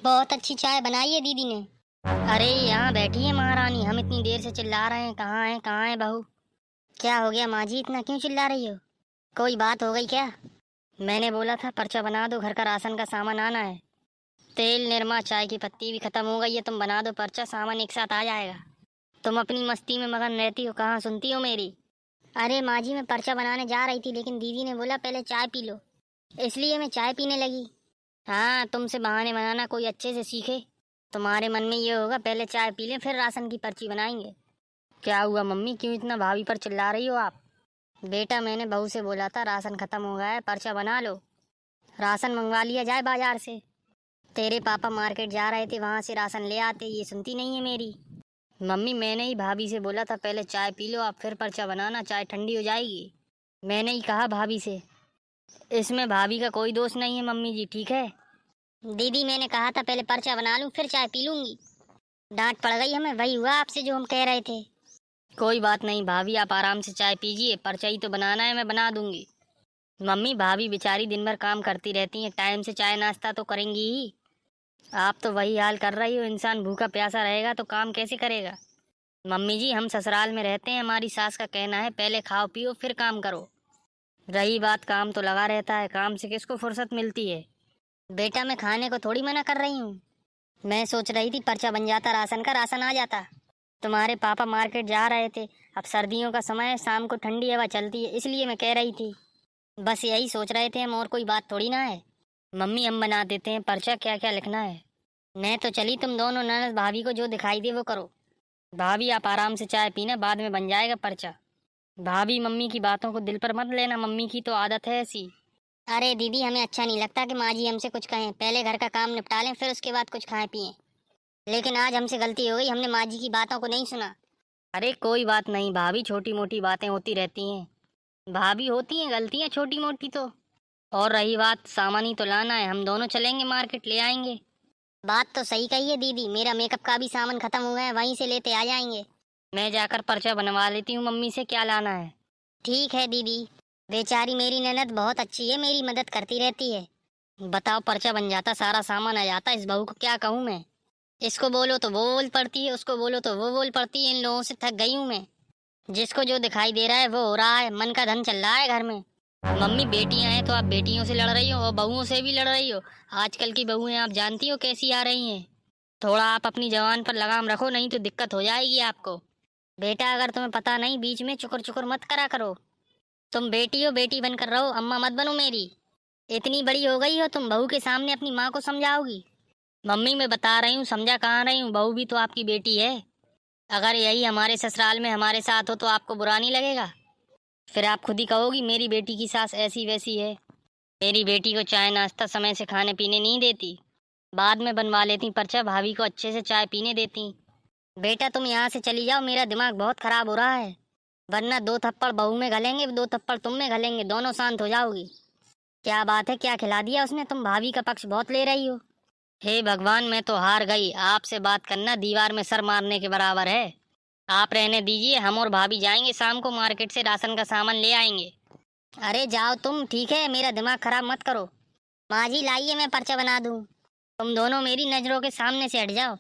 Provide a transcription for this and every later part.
बहुत अच्छी चाय बनाई है दीदी ने। अरे यहाँ बैठी है महारानी, हम इतनी देर से चिल्ला रहे हैं कहाँ है बहू। क्या हो गया माँ जी, इतना क्यों चिल्ला रही हो? कोई बात हो गई क्या? मैंने बोला था पर्चा बना दो, घर का राशन का सामान आना है। तेल, निरमा, चाय की पत्ती भी खत्म हो गई है, तुम बना दो पर्चा, सामान एक साथ आ जाएगा। तुम अपनी मस्ती में मगन रहती हो, कहाँ सुनती हो मेरी। अरे माँ जी मैं पर्चा बनाने जा रही थी, लेकिन दीदी ने बोला पहले चाय पी लो, इसलिए मैं चाय पीने लगी। हाँ, तुमसे बहाने बनाना कोई अच्छे से सीखे। तुम्हारे मन में ये होगा पहले चाय पी लें फिर राशन की पर्ची बनाएंगे। क्या हुआ मम्मी, क्यों इतना भाभी पर चिल्ला रही हो आप? बेटा मैंने बहू से बोला था राशन खत्म हो गया है, पर्चा बना लो, राशन मंगवा लिया जाए बाजार से। तेरे पापा मार्केट जा रहे थे, वहाँ से राशन ले आते, ये सुनती नहीं है मेरी। मम्मी मैंने ही भाभी से बोला था पहले चाय पी लो आप फिर पर्चा बनाना, चाय ठंडी हो जाएगी। मैंने ही कहा भाभी से, इसमें भाभी का कोई दोष नहीं है मम्मी जी, ठीक है। दीदी मैंने कहा था पहले पर्चा बना लूं फिर चाय पी लूंगी, डांट पड़ गई हमें, वही हुआ आपसे जो हम कह रहे थे। कोई बात नहीं भाभी, आप आराम से चाय पीजिए, पर्चा ही तो बनाना है, मैं बना दूंगी। मम्मी भाभी बेचारी दिन भर काम करती रहती हैं, टाइम से चाय नाश्ता तो करेंगी ही। आप तो वही हाल कर रही हो, इंसान भूखा प्यासा रहेगा तो काम कैसे करेगा। मम्मी जी हम ससुराल में रहते हैं, हमारी सास का कहना है पहले खाओ पियो फिर काम करो। रही बात काम तो लगा रहता है, काम से किसको फुर्सत मिलती है। बेटा मैं खाने को थोड़ी मना कर रही हूँ, मैं सोच रही थी पर्चा बन जाता, राशन का राशन आ जाता। तुम्हारे पापा मार्केट जा रहे थे, अब सर्दियों का समय है, शाम को ठंडी हवा चलती है, इसलिए मैं कह रही थी। बस यही सोच रहे थे हम, और कोई बात थोड़ी ना है। मम्मी हम बना देते हैं पर्चा, क्या क्या लिखना है। मैं तो चली, तुम दोनों ननद भाभी को जो दिखाई दे वो करो। भाभी आप आराम से चाय पीना, बाद में बन जाएगा पर्चा। भाभी मम्मी की बातों को दिल पर मत लेना, मम्मी की तो आदत है ऐसी। अरे दीदी हमें अच्छा नहीं लगता कि माँ जी हमसे कुछ कहें, पहले घर का काम निपटा लें फिर उसके बाद कुछ खाएं पिएं। लेकिन आज हमसे गलती हो गई, हमने माँ जी की बातों को नहीं सुना। अरे कोई बात नहीं भाभी, छोटी मोटी बातें होती रहती हैं। भाभी होती हैं गलतियाँ छोटी मोटी तो। और रही बात सामान ही तो लाना है, हम दोनों चलेंगे मार्केट ले आएंगे। बात तो सही कही है दीदी, मेरा मेकअप का भी सामान खत्म हो गया है, वहीं से लेते आ जाएंगे। मैं जाकर पर्चा बनवा लेती हूँ मम्मी से, क्या लाना है। ठीक है दीदी। बेचारी मेरी ननद बहुत अच्छी है, मेरी मदद करती रहती है। बताओ पर्चा बन जाता, सारा सामान आ जाता, इस बहू को क्या कहूँ मैं। इसको बोलो तो वो बोल पड़ती है, उसको बोलो तो वो बोल पड़ती है, इन लोगों से थक गई हूँ मैं। जिसको जो दिखाई दे रहा है वो हो रहा है, मन का धन चल रहा है घर में। मम्मी बेटियां हैं तो आप बेटियों से लड़ रही हो और बहुओं से भी लड़ रही हो। आजकल की बहुएं आप जानती हो कैसी आ रही हैं। थोड़ा आप अपनी जवान पर लगाम रखो, नहीं तो दिक्कत हो जाएगी आपको। बेटा अगर तुम्हें पता नहीं, बीच में चुकर चुकर मत करा करो। तुम बेटी हो, बेटी बनकर रहो, अम्मा मत बनो मेरी। इतनी बड़ी हो गई हो तुम, बहू के सामने अपनी माँ को समझाओगी। मम्मी मैं बता रही हूँ, समझा कहाँ रही हूँ, बहू भी तो आपकी बेटी है। अगर यही हमारे ससुराल में हमारे साथ हो तो आपको बुरा नहीं लगेगा। फिर आप खुद ही कहोगी मेरी बेटी की सास ऐसी वैसी है, मेरी बेटी को चाय नाश्ता समय से खाने पीने नहीं देती। बाद में बनवा लेती पर्चा, भाभी को अच्छे से चाय पीने देती। बेटा तुम यहाँ से चली जाओ, मेरा दिमाग बहुत खराब हो रहा है। वरना दो थप्पड़ बहू में घलेंगे, दो थप्पड़ तुम में घलेंगे, दोनों शांत हो जाओगी। क्या बात है, क्या खिला दिया उसने, तुम भाभी का पक्ष बहुत ले रही हो। हे भगवान मैं तो हार गई, आपसे बात करना दीवार में सर मारने के बराबर है। आप रहने दीजिए, हम और भाभी जाएंगे शाम को मार्केट से राशन का सामान ले आएंगे। अरे जाओ तुम, ठीक है, मेरा दिमाग खराब मत करो। माँ जी लाइए मैं पर्चा बना दूँ, तुम दोनों मेरी नज़रों के सामने से हट जाओ।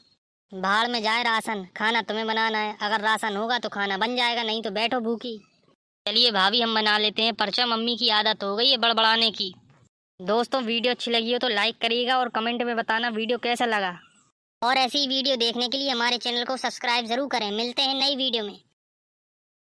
भाड़ में जाए राशन, खाना तुम्हें बनाना है, अगर राशन होगा तो खाना बन जाएगा, नहीं तो बैठो भूखी। चलिए भाभी हम बना लेते हैं पर्चा, मम्मी की आदत हो गई है बड़बड़ाने की। दोस्तों वीडियो अच्छी लगी हो तो लाइक करिएगा और कमेंट में बताना वीडियो कैसा लगा। और ऐसी वीडियो देखने के लिए हमारे चैनल को सब्सक्राइब जरूर करें। मिलते हैं नई वीडियो में।